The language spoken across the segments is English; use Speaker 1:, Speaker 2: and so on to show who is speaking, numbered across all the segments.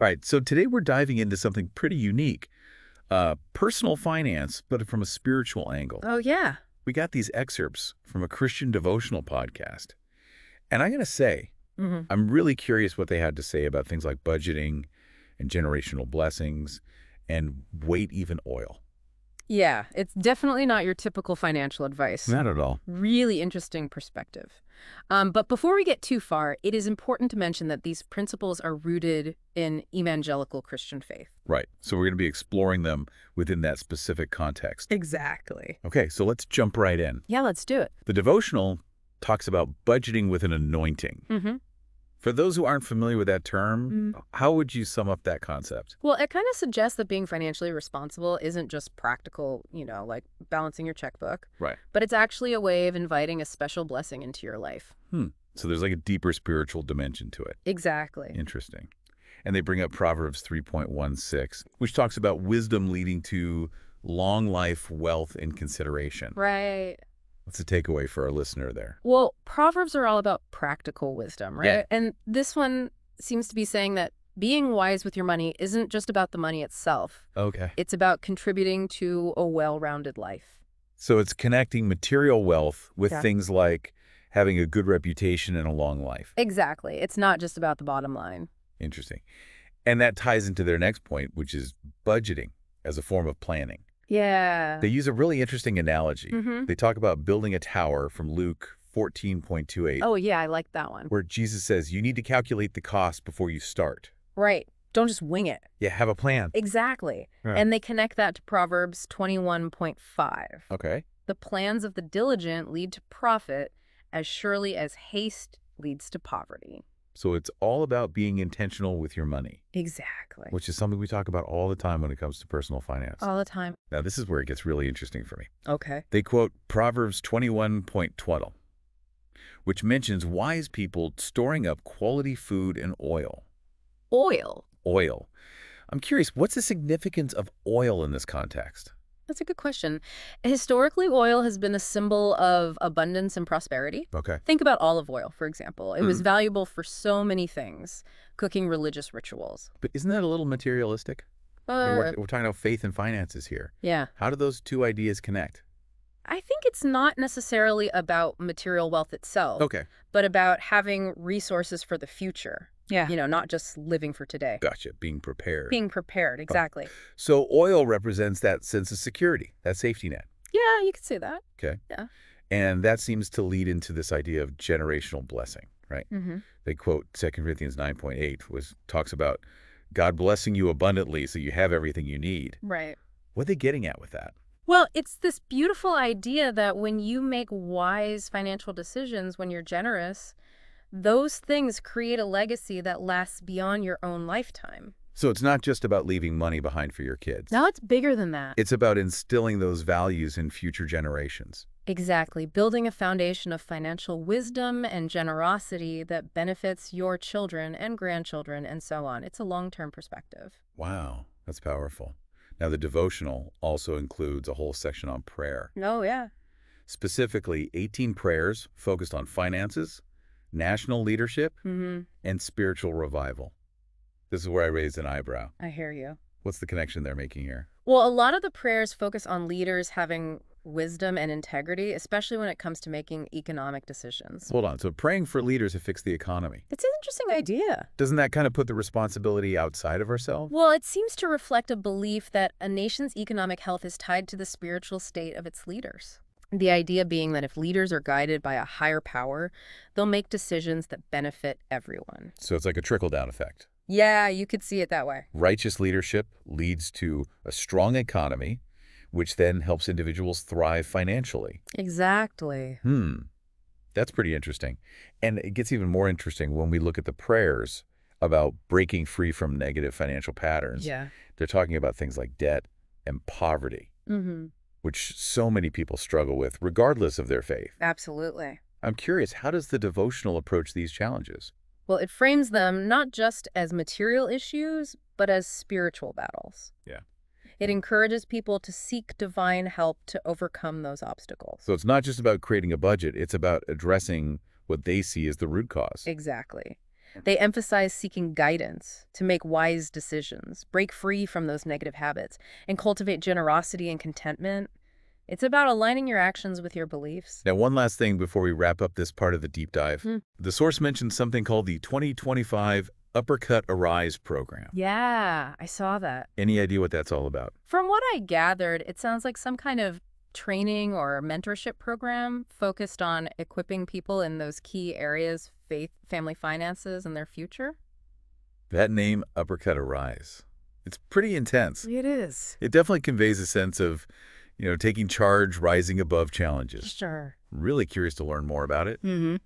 Speaker 1: All right, so today we're diving into something pretty unique. Personal finance, but from a spiritual angle.
Speaker 2: Oh, yeah.
Speaker 1: We got these excerpts from a Christian devotional podcast. And I got to say, I'm really curious what they had to say about things like budgeting and generational blessings and weight even oil.
Speaker 2: Yeah, it's definitely not your typical financial advice.
Speaker 1: Not at all.
Speaker 2: Really interesting perspective. But before we get too far, it is important to mention that these principles are rooted in evangelical Christian faith.
Speaker 1: Right. So we're going to be exploring them within that specific context.
Speaker 2: Exactly.
Speaker 1: Okay, so let's jump right in.
Speaker 2: Yeah, let's do it.
Speaker 1: The devotional talks about budgeting with an anointing. For those who aren't familiar with that term, how would you sum up that concept?
Speaker 2: Well, it kind of suggests that being financially responsible isn't just practical, like balancing your checkbook.
Speaker 1: Right.
Speaker 2: But it's actually a way of inviting a special blessing into your life.
Speaker 1: So there's like a deeper spiritual dimension to it.
Speaker 2: Exactly.
Speaker 1: Interesting. And they bring up Proverbs 3.16, which talks about wisdom leading to long life, wealth, and consideration.
Speaker 2: Right.
Speaker 1: What's the takeaway for our listener there?
Speaker 2: Well, Proverbs are all about practical wisdom, right?
Speaker 1: Yeah.
Speaker 2: And this one seems to be saying that being wise with your money isn't just about the money itself.
Speaker 1: Okay.
Speaker 2: It's about contributing to a well-rounded life.
Speaker 1: So it's connecting material wealth with
Speaker 2: Yeah.
Speaker 1: things like having a good reputation and a long life.
Speaker 2: Exactly. It's not just about the bottom line.
Speaker 1: Interesting. And that ties into their next point, which is budgeting as a form of planning.
Speaker 2: Yeah.
Speaker 1: They use a really interesting analogy.
Speaker 2: Mhm.
Speaker 1: They talk about building a tower from Luke 14.28,
Speaker 2: Oh, yeah, I like that one.
Speaker 1: where Jesus says you need to calculate the cost before you start.
Speaker 2: Right. Don't just wing it.
Speaker 1: Yeah, have a plan.
Speaker 2: Exactly.
Speaker 1: Yeah.
Speaker 2: And they connect that to Proverbs 21.5.
Speaker 1: Okay.
Speaker 2: The plans of the diligent lead to profit as surely as haste leads to poverty.
Speaker 1: So it's all about being intentional with your money,
Speaker 2: Exactly.
Speaker 1: which is something we talk about all the time when it comes to personal finance.
Speaker 2: All the time.
Speaker 1: Now, this is where it gets really interesting for me.
Speaker 2: Okay.
Speaker 1: They quote Proverbs 21.12, which mentions wise people storing up quality food and oil.
Speaker 2: Oil.
Speaker 1: Oil. I'm curious, what's the significance of oil in this context?
Speaker 2: That's a good question. Historically, oil has been a symbol of abundance and prosperity.
Speaker 1: Okay.
Speaker 2: Think about olive oil, for example. It was valuable for so many things, cooking religious rituals.
Speaker 1: But isn't that a little materialistic? I mean, we're talking about faith and finances here.
Speaker 2: Yeah.
Speaker 1: How do those two ideas connect?
Speaker 2: I think it's not necessarily about material wealth itself,
Speaker 1: Okay.
Speaker 2: but about having resources for the future.
Speaker 3: Yeah.
Speaker 2: Not just living for today.
Speaker 1: Gotcha. Being prepared.
Speaker 2: Being prepared, exactly.
Speaker 1: So oil represents that sense of security, that safety net.
Speaker 2: Yeah, you could say that.
Speaker 1: Okay.
Speaker 2: Yeah.
Speaker 1: And that seems to lead into this idea of generational blessing, right?
Speaker 2: Mm-hmm.
Speaker 1: They quote 2 Corinthians 9.8, which talks about God blessing you abundantly so you have everything you need.
Speaker 2: Right.
Speaker 1: What are they getting at with that?
Speaker 2: Well, it's this beautiful idea that when you make wise financial decisions, when you're generous, those things create a legacy that lasts beyond your own lifetime.
Speaker 1: So it's not just about leaving money behind for your kids.
Speaker 2: Now it's bigger than that.
Speaker 1: It's about instilling those values in future generations.
Speaker 2: Exactly. Building a foundation of financial wisdom and generosity that benefits your children and grandchildren and so on. It's a long-term perspective.
Speaker 1: Wow, that's powerful. Now, the devotional also includes a whole section on prayer.
Speaker 2: Oh, yeah.
Speaker 1: Specifically, 18 prayers focused on finances, national leadership, and spiritual revival. This is where I raised an eyebrow.
Speaker 2: I hear you.
Speaker 1: What's the connection they're making here?
Speaker 2: Well, a lot of the prayers focus on leaders having wisdom and integrity, especially when it comes to making economic decisions.
Speaker 1: Hold on. So praying for leaders to fix the economy.
Speaker 2: It's an interesting idea.
Speaker 1: Doesn't that kind of put the responsibility outside of ourselves?
Speaker 2: Well, it seems to reflect a belief that a nation's economic health is tied to the spiritual state of its leaders. The idea being that if leaders are guided by a higher power, they'll make decisions that benefit everyone.
Speaker 1: So it's like a trickle-down effect.
Speaker 2: Yeah, you could see it that way.
Speaker 1: Righteous leadership leads to a strong economy, which then helps individuals thrive financially.
Speaker 2: Exactly.
Speaker 1: That's pretty interesting. And it gets even more interesting when we look at the prayers about breaking free from negative financial patterns.
Speaker 2: Yeah.
Speaker 1: They're talking about things like debt and poverty, which so many people struggle with regardless of their faith.
Speaker 2: Absolutely.
Speaker 1: I'm curious, how does the devotional approach these challenges?
Speaker 2: Well, it frames them not just as material issues, but as spiritual battles.
Speaker 1: Yeah.
Speaker 2: It encourages people to seek divine help to overcome those obstacles.
Speaker 1: So it's not just about creating a budget, it's about addressing what they see as the root cause.
Speaker 2: Exactly. They emphasize seeking guidance to make wise decisions, break free from those negative habits, and cultivate generosity and contentment. It's about aligning your actions with your beliefs.
Speaker 1: Now, one last thing before we wrap up this part of the deep dive. The source mentions something called the 2025 Uppercut Arise program.
Speaker 2: Yeah, I saw that.
Speaker 1: Any idea what that's all about?
Speaker 2: From what I gathered, it sounds like some kind of training or mentorship program focused on equipping people in those key areas, faith, family finances, and their future.
Speaker 1: That name, Uppercut Arise, it's pretty intense.
Speaker 2: It is.
Speaker 1: It definitely conveys a sense of, taking charge, rising above challenges.
Speaker 2: Sure.
Speaker 1: Really curious to learn more about it,
Speaker 2: Mm-hmm.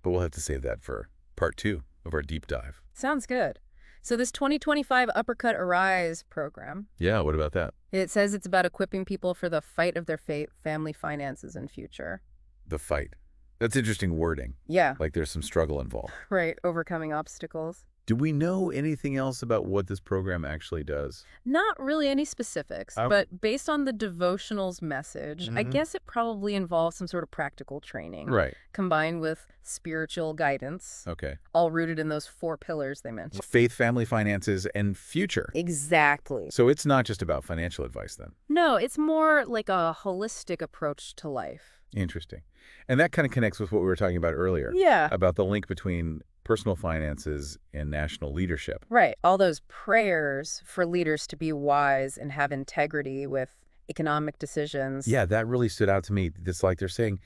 Speaker 1: but we'll have to save that for part 2 of our deep dive.
Speaker 2: Sounds good. So this 2025 Uppercut Arise program,
Speaker 1: Yeah, what about that?
Speaker 2: it says it's about equipping people for the fight of their family finances and future.
Speaker 1: The fight. That's interesting wording.
Speaker 2: Yeah,
Speaker 1: Like there's some struggle involved.
Speaker 2: right. Overcoming obstacles.
Speaker 1: Do we know anything else about what this program actually does?
Speaker 2: Not really any specifics,
Speaker 1: Oh.
Speaker 2: but based on the devotional's message, I
Speaker 1: Mhm.
Speaker 2: guess it probably involves some sort of practical training.
Speaker 1: Right.
Speaker 2: Combined with spiritual guidance,
Speaker 1: Okay.
Speaker 2: all rooted in those 4 pillars they mentioned.
Speaker 1: Faith, family, finances, and future.
Speaker 2: Exactly.
Speaker 1: So it's not just about financial advice then.
Speaker 2: No, it's more like a holistic approach to life.
Speaker 1: Interesting. And that kind of connects with what we were talking about earlier.
Speaker 2: Yeah.
Speaker 1: About the link between personal finances and national leadership.
Speaker 2: Right. All those prayers for leaders to be wise and have integrity with economic decisions.
Speaker 1: Yeah, that really stood out to me. It's like they're saying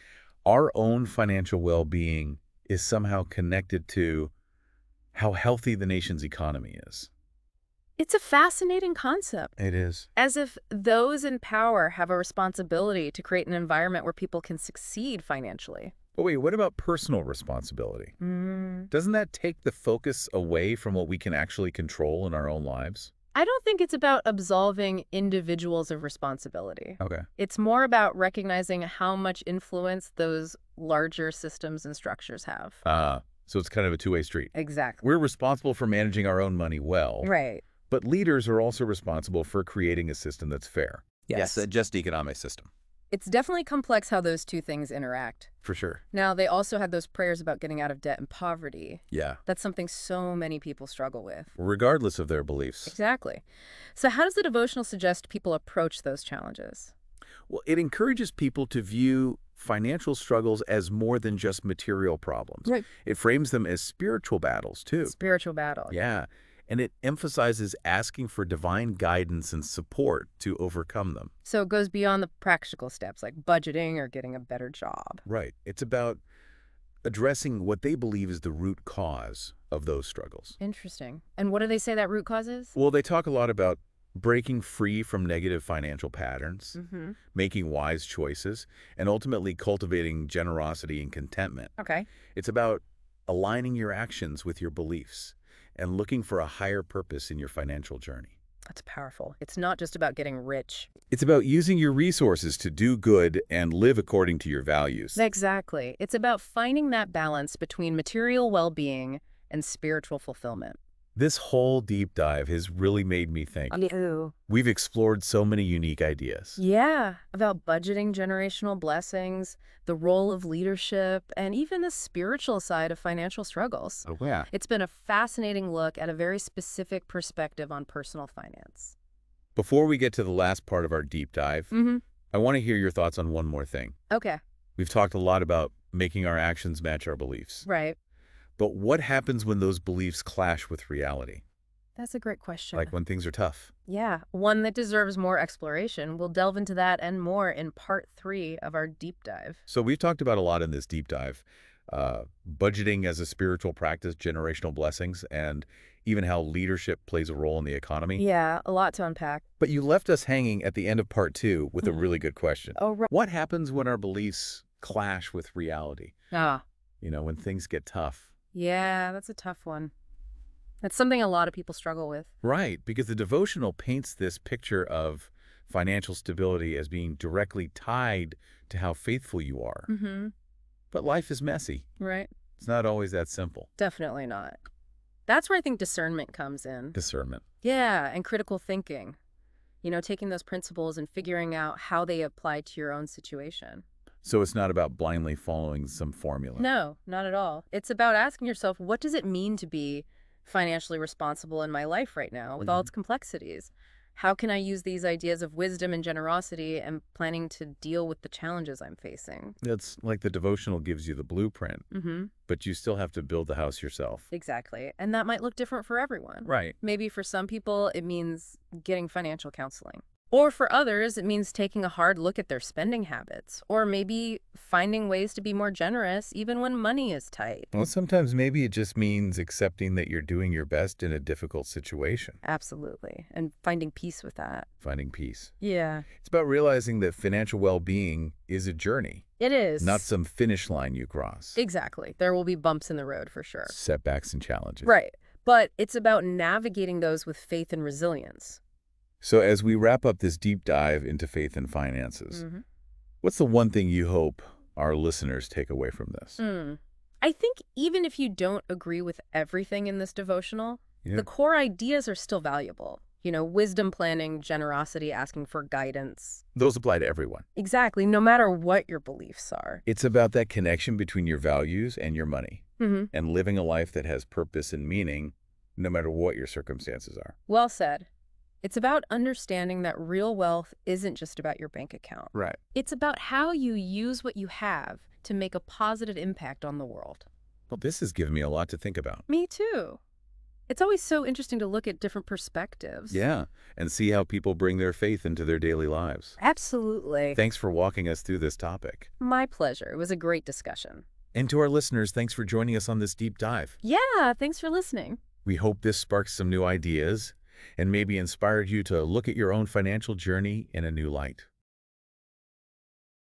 Speaker 1: our own financial well-being is somehow connected to how healthy the nation's economy is.
Speaker 2: It's a fascinating concept.
Speaker 1: It is.
Speaker 2: As if those in power have a responsibility to create an environment where people can succeed financially.
Speaker 1: But wait, what about personal responsibility? Doesn't that take the focus away from what we can actually control in our own lives?
Speaker 2: I don't think it's about absolving individuals of responsibility.
Speaker 1: Okay.
Speaker 2: It's more about recognizing how much influence those larger systems and structures have.
Speaker 1: So it's kind of a two-way street.
Speaker 2: Exactly.
Speaker 1: We're responsible for managing our own money well,
Speaker 2: Right.
Speaker 1: but leaders are also responsible for creating a system that's fair.
Speaker 2: Yes.
Speaker 1: a just economic system.
Speaker 2: It's definitely complex how those two things interact.
Speaker 1: For sure.
Speaker 2: Now, they also had those prayers about getting out of debt and poverty.
Speaker 1: Yeah.
Speaker 2: That's something so many people struggle with.
Speaker 1: Regardless of their beliefs.
Speaker 2: Exactly. So how does the devotional suggest people approach those challenges?
Speaker 1: Well, it encourages people to view financial struggles as more than just material problems.
Speaker 2: Right.
Speaker 1: It frames them as spiritual battles, too.
Speaker 2: Spiritual battle.
Speaker 1: Yeah. And it emphasizes asking for divine guidance and support to overcome them.
Speaker 2: So it goes beyond the practical steps like budgeting or getting a better job.
Speaker 1: Right. It's about addressing what they believe is the root cause of those struggles.
Speaker 2: Interesting. And what do they say that root cause is?
Speaker 1: Well, they talk a lot about breaking free from negative financial patterns, making wise choices, and ultimately cultivating generosity and contentment.
Speaker 2: Okay.
Speaker 1: It's about aligning your actions with your beliefs and looking for a higher purpose in your financial journey.
Speaker 2: That's powerful. It's not just about getting rich.
Speaker 1: It's about using your resources to do good and live according to your values.
Speaker 2: Exactly. It's about finding that balance between material well-being and spiritual fulfillment.
Speaker 1: This whole deep dive has really made me think. We've explored so many unique ideas.
Speaker 2: Yeah, about budgeting generational blessings, the role of leadership, and even the spiritual side of financial struggles.
Speaker 1: Oh, yeah.
Speaker 2: It's been a fascinating look at a very specific perspective on personal finance.
Speaker 1: Before we get to the last part of our deep dive, I want to hear your thoughts on one more thing.
Speaker 2: Okay.
Speaker 1: We've talked a lot about making our actions match our beliefs.
Speaker 2: Right.
Speaker 1: But what happens when those beliefs clash with reality?
Speaker 2: That's a great question.
Speaker 1: Like when things are tough?
Speaker 2: Yeah, one that deserves more exploration. We'll delve into that and more in part 3 of our deep dive.
Speaker 1: So we've talked about a lot in this deep dive. Budgeting as a spiritual practice, generational blessings, and even how leadership plays a role in the economy.
Speaker 2: Yeah, a lot to unpack.
Speaker 1: But you left us hanging at the end of part 2 with a really good question.
Speaker 2: Oh, right.
Speaker 1: What happens when our beliefs clash with reality? When things get tough.
Speaker 2: Yeah, that's a tough one. That's something a lot of people struggle with.
Speaker 1: Right, because the devotional paints this picture of financial stability as being directly tied to how faithful you are. But life is messy.
Speaker 2: Right.
Speaker 1: It's not always that simple.
Speaker 2: Definitely not. That's where I think discernment comes in.
Speaker 1: Discernment.
Speaker 2: Yeah, and critical thinking. Taking those principles and figuring out how they apply to your own situation.
Speaker 1: So it's not about blindly following some formula.
Speaker 2: No, not at all. It's about asking yourself, what does it mean to be financially responsible in my life right now with all its complexities? How can I use these ideas of wisdom and generosity and planning to deal with the challenges I'm facing?
Speaker 1: It's like the devotional gives you the blueprint,
Speaker 2: Mm-hmm.
Speaker 1: but you still have to build the house yourself.
Speaker 2: Exactly. And that might look different for everyone.
Speaker 1: Right.
Speaker 2: Maybe for some people, it means getting financial counseling. Or for others, it means taking a hard look at their spending habits. Or maybe finding ways to be more generous even when money is tight.
Speaker 1: Well, sometimes maybe it just means accepting that you're doing your best in a difficult situation.
Speaker 2: Absolutely. And finding peace with that.
Speaker 1: Finding peace.
Speaker 2: Yeah.
Speaker 1: It's about realizing that financial well-being is a journey,
Speaker 2: It is.
Speaker 1: not some finish line you cross.
Speaker 2: Exactly. There will be bumps in the road for sure.
Speaker 1: Setbacks and challenges.
Speaker 2: Right. But it's about navigating those with faith and resilience.
Speaker 1: So as we wrap up this deep dive into faith and finances, what's the one thing you hope our listeners take away from this?
Speaker 2: I think even if you don't agree with everything in this devotional, the core ideas are still valuable. You know, wisdom planning, generosity, asking for guidance.
Speaker 1: Those apply to everyone.
Speaker 2: Exactly, no matter what your beliefs are.
Speaker 1: It's about that connection between your values and your money, and living a life that has purpose and meaning, no matter what your circumstances are.
Speaker 2: Well said. It's about understanding that real wealth isn't just about your bank account.
Speaker 1: Right.
Speaker 2: It's about how you use what you have to make a positive impact on the world.
Speaker 1: Well, this has given me a lot to think about.
Speaker 2: Me too. It's always so interesting to look at different perspectives.
Speaker 1: Yeah, and see how people bring their faith into their daily lives.
Speaker 2: Absolutely.
Speaker 1: Thanks for walking us through this topic.
Speaker 2: My pleasure. It was a great discussion.
Speaker 1: And to our listeners, thanks for joining us on this deep dive.
Speaker 2: Yeah, thanks for listening.
Speaker 1: We hope this sparks some new ideas and maybe inspired you to look at your own financial journey in a new light.